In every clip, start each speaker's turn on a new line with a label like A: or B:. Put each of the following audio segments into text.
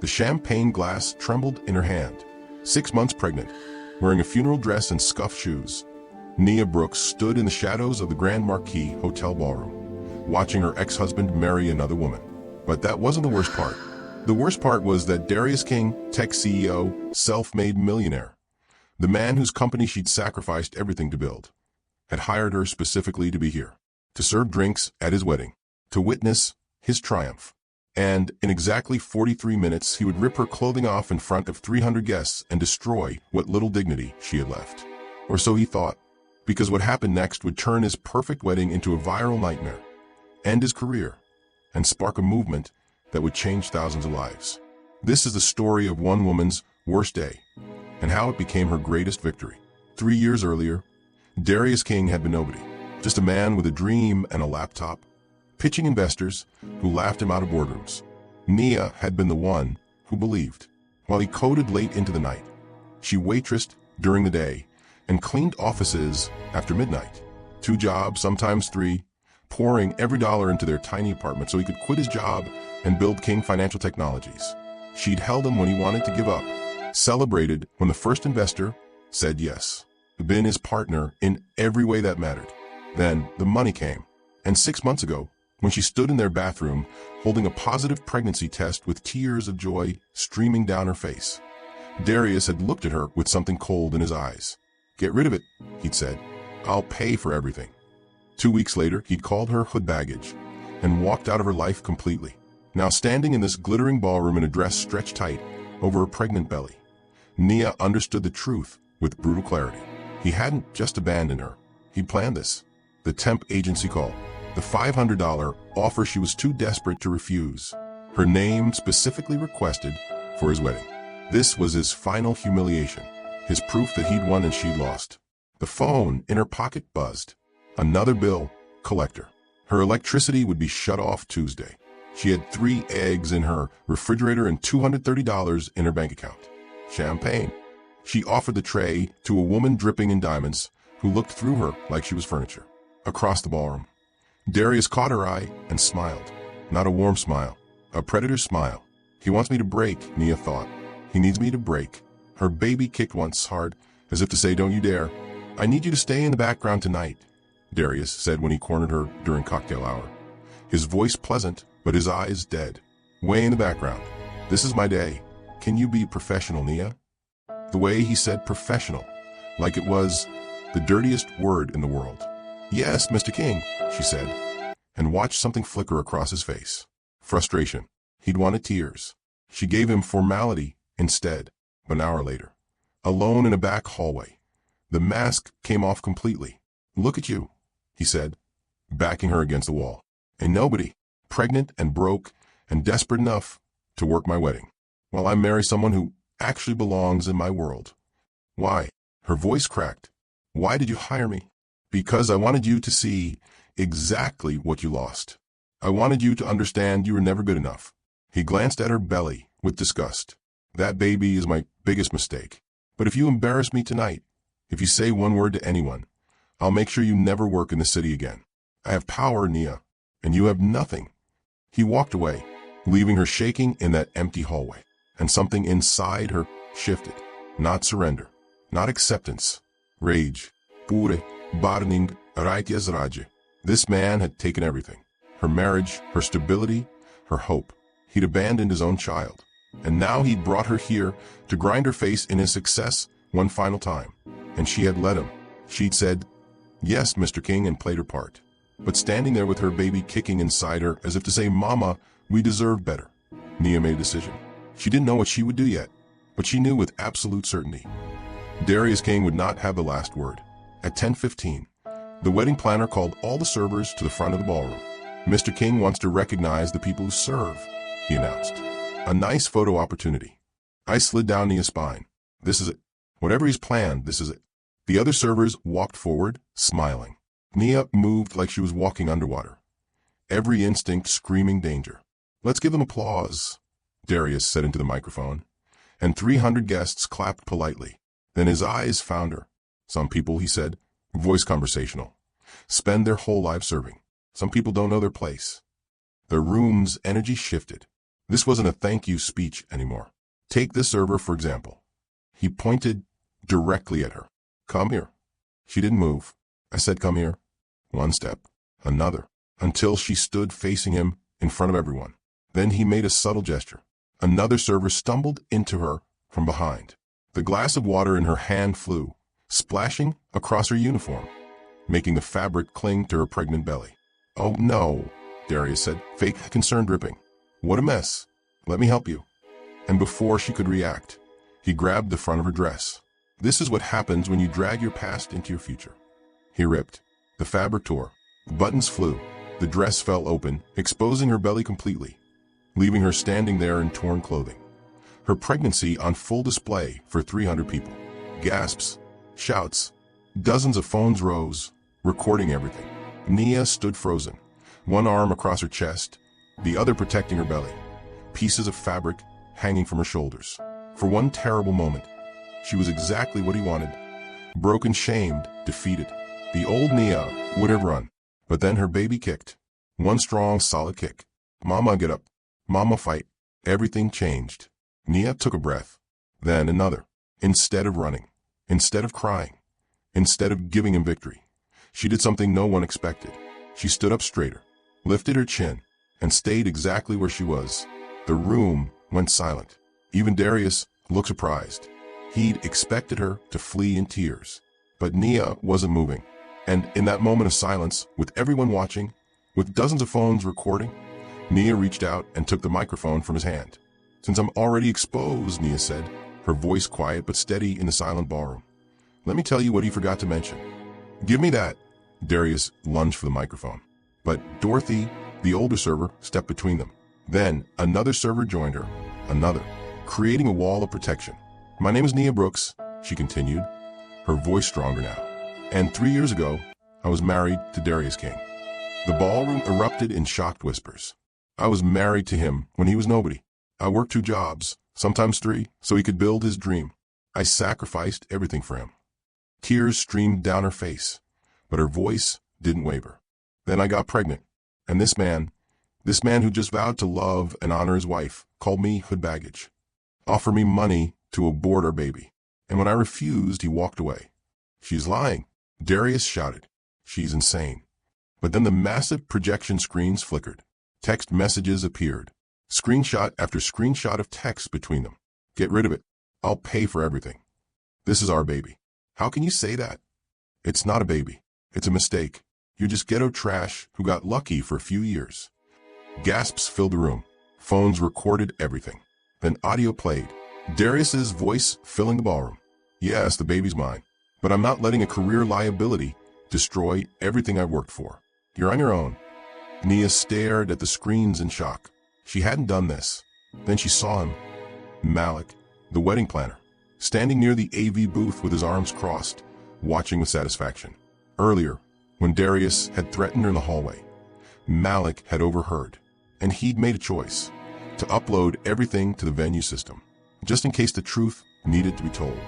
A: The champagne glass trembled in her hand. 6 months pregnant, wearing a funeral dress and scuffed shoes, Nia Brooks stood in the shadows of the Grand Marquis Hotel ballroom, watching her ex-husband marry another woman. But that wasn't the worst part. The worst part was that Darius King, tech CEO, self-made millionaire, the man whose company she'd sacrificed everything to build, had hired her specifically to be here, to serve drinks at his wedding, to witness his triumph. And in exactly 43 minutes, he would rip her clothing off in front of 300 guests and destroy what little dignity she had left. Or so he thought, because what happened next would turn his perfect wedding into a viral nightmare, end his career, and spark a movement that would change thousands of lives. This is the story of one woman's worst day, and how it became her greatest victory. 3 years earlier, Darius King had been nobody, just a man with a dream and a laptop, pitching investors who laughed him out of boardrooms. Nia had been the one who believed. While he coded late into the night, she waitressed during the day and cleaned offices after midnight. 2 jobs, sometimes 3, pouring every dollar into their tiny apartment so he could quit his job and build King Financial Technologies. She'd held him when he wanted to give up, celebrated when the first investor said yes, been his partner in every way that mattered. Then the money came, and 6 months ago, when she stood in their bathroom holding a positive pregnancy test with tears of joy streaming down her face, Darius had looked at her with something cold in his eyes. "Get rid of it," he'd said. "I'll pay for everything." 2 weeks later, he'd called her hood baggage and walked out of her life completely. Now standing in this glittering ballroom in a dress stretched tight over her pregnant belly, Nia understood the truth with brutal clarity. He hadn't just abandoned her. He'd planned this. The temp agency call, the $500 offer she was too desperate to refuse, her name specifically requested for his wedding. This was his final humiliation, his proof that he'd won and she'd lost. The phone in her pocket buzzed. Another bill collector. Her electricity would be shut off Tuesday. She had 3 eggs in her refrigerator and $230 in her bank account. Champagne. She offered the tray to a woman dripping in diamonds who looked through her like she was furniture. Across the ballroom, Darius caught her eye and smiled. Not a warm smile, a predator's smile. He wants me to break, Nia thought. He needs me to break. Her baby kicked once hard, as if to say, "Don't you dare." "I need you to stay in the background tonight," Darius said when he cornered her during cocktail hour. His voice pleasant, but his eyes dead. "Way in the background. This is my day. Can you be professional, Nia?" The way he said professional, like it was the dirtiest word in the world. "Yes, Mr. King," she said, and watched something flicker across his face. Frustration. He'd wanted tears. She gave him formality instead. But an hour later, alone in a back hallway, the mask came off completely. "Look at you," he said, backing her against the wall. "And nobody, pregnant and broke and desperate enough to work my wedding, while I marry someone who actually belongs in my world. Why?" Her voice cracked. "Why did you hire me?" "Because I wanted you to see exactly what you lost. I wanted you to understand you were never good enough." He glanced at her belly with disgust. "That baby is my biggest mistake. But if you embarrass me tonight, if you say one word to anyone, I'll make sure you never work in the city again. I have power, Nia, and you have nothing." He walked away, leaving her shaking in that empty hallway. And something inside her shifted. Not surrender, not acceptance. Rage. Pure, burning, righteous rage. This man had taken everything. Her marriage, her stability, her hope. He'd abandoned his own child. And now he'd brought her here to grind her face in his success one final time. And she had let him. She'd said, "Yes, Mr. King," and played her part. But standing there with her baby kicking inside her as if to say, "Mama, we deserve better," Nia made a decision. She didn't know what she would do yet, but she knew with absolute certainty. Darius King would not have the last word. At 10:15, the wedding planner called all the servers to the front of the ballroom. "Mr. King wants to recognize the people who serve," he announced. "A nice photo opportunity." I slid down Nia's spine. This is it. Whatever he's planned, this is it. The other servers walked forward, smiling. Nia moved like she was walking underwater, every instinct screaming danger. "Let's give them applause," Darius said into the microphone, and 300 guests clapped politely. Then his eyes found her. "Some people," he said, voice conversational, "spend their whole lives serving. Some people don't know their place." The room's energy shifted. This wasn't a thank you speech anymore. Take this server, for example. He pointed directly at her. Come here. She didn't move. I said, come here. One step, another, until she stood facing him in front of everyone. Then he made a subtle gesture. Another server stumbled into her from behind. The glass of water in her hand flew, splashing across her uniform, making the fabric cling to her pregnant belly. Oh no, Darius said, fake concern dripping. What a mess. Let me help you. And before she could react, he grabbed the front of her dress. This is what happens when you drag your past into your future. He ripped. The fabric tore. The buttons flew. The dress fell open, exposing her belly completely, leaving her standing there in torn clothing. Her pregnancy on full display for 300 people. Gasps, shouts, dozens of phones rose, recording everything. Nia stood frozen, one arm across her chest, the other protecting her belly, pieces of fabric hanging from her shoulders. For one terrible moment, she was exactly what he wanted. Broken, shamed, defeated. The old Nia would have run, but then her baby kicked. One strong, solid kick. Mama, get up. Mama, fight. Everything changed. Nia took a breath, then another. Instead of running, instead of crying, instead of giving him victory, she did something no one expected. She stood up straighter, lifted her chin, and stayed exactly where she was. The room went silent. Even Darius looked surprised. He'd expected her to flee in tears. But Nia wasn't moving. And in that moment of silence, with everyone watching, with dozens of phones recording, Nia reached out and took the microphone from his hand. Since I'm already exposed, Nia said, her voice quiet but steady in the silent ballroom. Let me tell you what he forgot to mention. Give me that. Darius lunged for the microphone. But Dorothy, the older server, stepped between them. Then another server joined her, another, creating a wall of protection. My name is Nia Brooks, she continued, her voice stronger now. And 3 years ago, I was married to Darius King. The ballroom erupted in shocked whispers. I was married to him when he was nobody. I worked 2 jobs, sometimes 3, so he could build his dream. I sacrificed everything for him. Tears streamed down her face, but her voice didn't waver. Then I got pregnant, and this man who just vowed to love and honor his wife, called me hood baggage, offered me money to abort our baby. And when I refused, he walked away. She's lying, Darius shouted. She's insane. But then the massive projection screens flickered. Text messages appeared. Screenshot after screenshot of text between them. Get rid of it. I'll pay for everything. This is our baby. How can you say that? It's not a baby. It's a mistake. You're just ghetto trash who got lucky for a few years. Gasps filled the room. Phones recorded everything. Then audio played. Darius's voice filling the ballroom. Yes, the baby's mine. But I'm not letting a career liability destroy everything I've worked for. You're on your own. Nia stared at the screens in shock. She hadn't done this. Then she saw him. Malik, the wedding planner, standing near the AV booth with his arms crossed, watching with satisfaction. Earlier, when Darius had threatened her in the hallway, Malik had overheard, and he'd made a choice to upload everything to the venue system, just in case the truth needed to be told.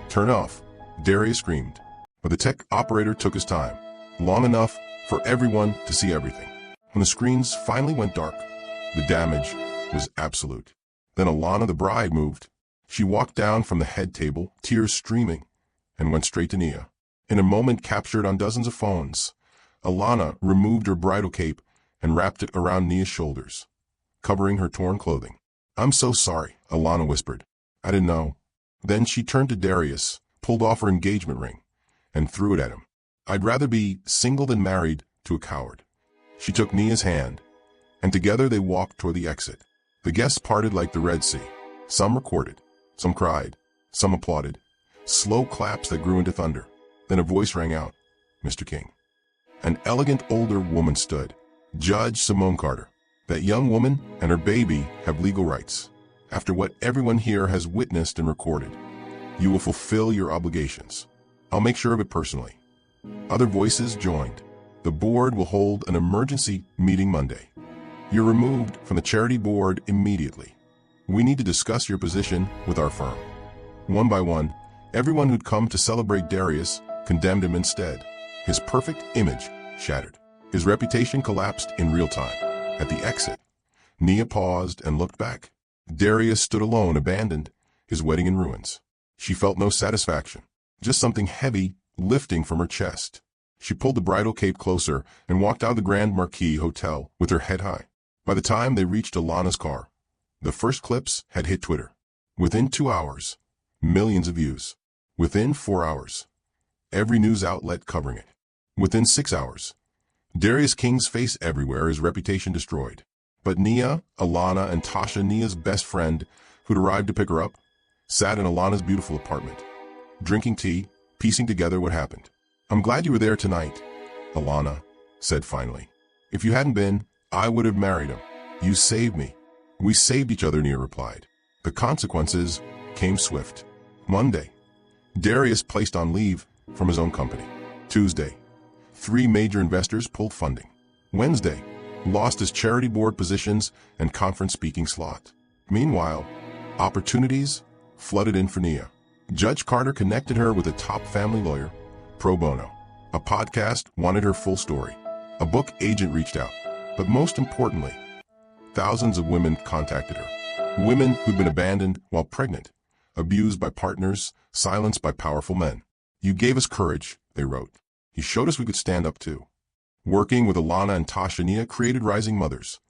A: Turn off, Darius screamed, but the tech operator took his time, long enough for everyone to see everything. When the screens finally went dark, the damage was absolute. Then Alana, the bride, moved. She walked down from the head table, tears streaming, and went straight to Nia. In a moment captured on dozens of phones, Alana removed her bridal cape and wrapped it around Nia's shoulders, covering her torn clothing. I'm so sorry, Alana whispered. I didn't know. Then she turned to Darius, pulled off her engagement ring, and threw it at him. I'd rather be single than married to a coward. She took Nia's hand, and together they walked toward the exit. The guests parted like the Red Sea. Some recorded, some cried, some applauded. Slow claps that grew into thunder. Then a voice rang out, Mr. King. An elegant older woman stood. Judge Simone Carter. That young woman and her baby have legal rights. After what everyone here has witnessed and recorded, you will fulfill your obligations. I'll make sure of it personally. Other voices joined. The board will hold an emergency meeting Monday. You're removed from the charity board immediately. We need to discuss your position with our firm. One by one, everyone who'd come to celebrate Darius condemned him instead. His perfect image shattered. His reputation collapsed in real time. At the exit, Nia paused and looked back. Darius stood alone, abandoned, his wedding in ruins. She felt no satisfaction, just something heavy lifting from her chest. She pulled the bridal cape closer and walked out of the Grand Marquis Hotel with her head high. By the time they reached Alana's car, the first clips had hit Twitter. Within 2 hours, millions of views. Within 4 hours, every news outlet covering it. Within 6 hours, Darius King's face everywhere, his reputation destroyed. But Nia, Alana, and Tasha, Nia's best friend, who'd arrived to pick her up, sat in Alana's beautiful apartment, drinking tea, piecing together what happened. "I'm glad you were there tonight," Alana said finally. "If you hadn't been, I would have married him. You saved me." "We saved each other," Nia replied. The consequences came swift. Monday, Darius placed on leave from his own company. Tuesday, 3 major investors pulled funding. Wednesday, lost his charity board positions and conference speaking slot. Meanwhile, opportunities flooded in for Nia. Judge Carter connected her with a top family lawyer, pro bono. A podcast wanted her full story. A book agent reached out. But most importantly, thousands of women contacted her. Women who'd been abandoned while pregnant, abused by partners, silenced by powerful men. "You gave us courage," they wrote. "You showed us we could stand up too." Working with Alana and Tasha, Nia created Rising Mothers,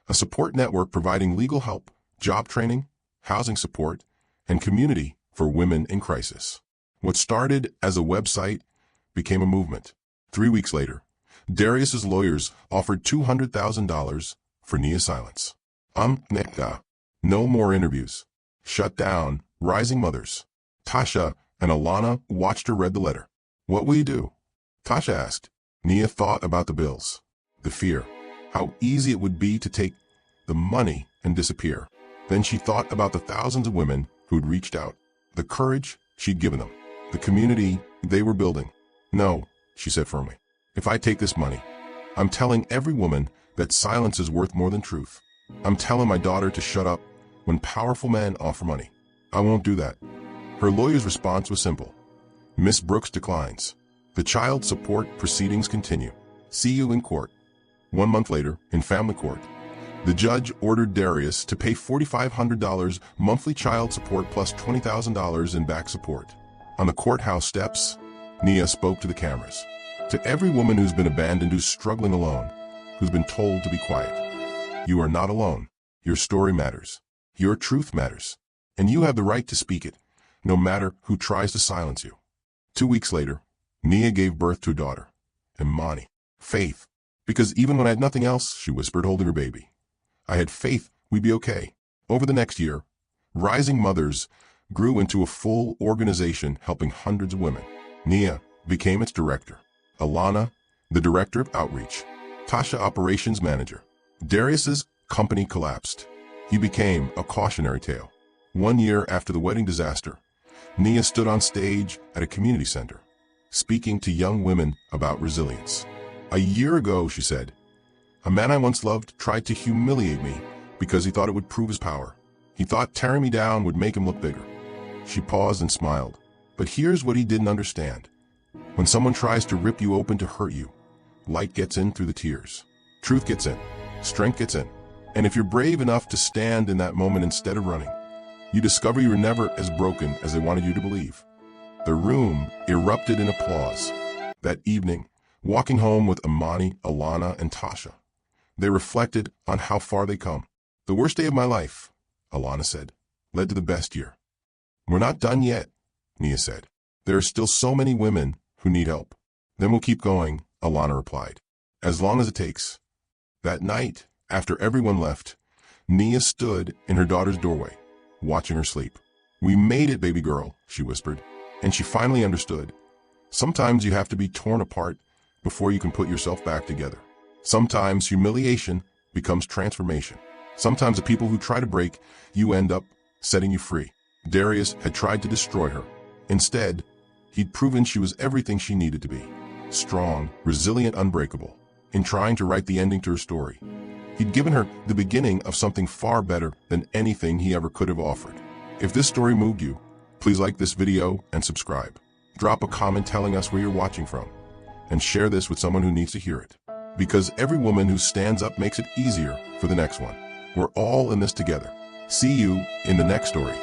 A: a support network providing legal help, job training, housing support, and community for women in crisis. What started as a website became a movement. 3 weeks later, Darius's lawyers offered $200,000 for Nia's silence. Neka. No more interviews. Shut down. Rising Mothers. Tasha and Alana watched her read the letter. "What will you do?" Tasha asked. Nia thought about the bills, the fear, how easy it would be to take the money and disappear. Then she thought about the thousands of women who'd reached out, the courage she'd given them, the community they were building. "No," she said firmly. "If I take this money, I'm telling every woman that silence is worth more than truth. I'm telling my daughter to shut up when powerful men offer money. I won't do that." Her lawyer's response was simple. "Miss Brooks declines. The child support proceedings continue. See you in court." 1 month later, in family court, the judge ordered Darius to pay $4,500 monthly child support plus $20,000 in back support. On the courthouse steps, Nia spoke to the cameras. "To every woman who's been abandoned, who's struggling alone, who's been told to be quiet, you are not alone. Your story matters. Your truth matters. And you have the right to speak it, no matter who tries to silence you." 2 weeks later, Nia gave birth to a daughter, Imani. "Faith. Because even when I had nothing else," she whispered, holding her baby, "I had faith we'd be okay." Over the next year, Rising Mothers grew into a full organization helping hundreds of women. Nia became its director. Alana, the director of outreach. Tasha, operations manager. Darius's company collapsed. He became a cautionary tale. 1 year after the wedding disaster, Nia stood on stage at a community center, speaking to young women about resilience. "A year ago," she said, "a man I once loved tried to humiliate me because he thought it would prove his power. He thought tearing me down would make him look bigger." She paused and smiled. But here's what he didn't understand. When someone tries to rip you open to hurt you, light gets in through the tears. Truth gets in. Strength gets in. And if you're brave enough to stand in that moment instead of running, you discover you were never as broken as they wanted you to believe. The room erupted in applause. That evening, walking home with Imani, Alana, and Tasha, they reflected on how far they come. "The worst day of my life," Alana said, "led to the best year." "We're not done yet," Nia said. "There are still so many women who need help." "Then we'll keep going," Alana replied. "As long as it takes." That night, after everyone left, Nia stood in her daughter's doorway, watching her sleep. "We made it, baby girl," she whispered, and she finally understood. Sometimes you have to be torn apart before you can put yourself back together. Sometimes humiliation becomes transformation. Sometimes the people who try to break you end up setting you free. Darius had tried to destroy her. Instead, he'd proven she was everything she needed to be. Strong, resilient, unbreakable. In trying to write the ending to her story, he'd given her the beginning of something far better than anything he ever could have offered. If this story moved you, please like this video and subscribe. Drop a comment telling us where you're watching from, and share this with someone who needs to hear it. Because every woman who stands up makes it easier for the next one. We're all in this together. See you in the next story.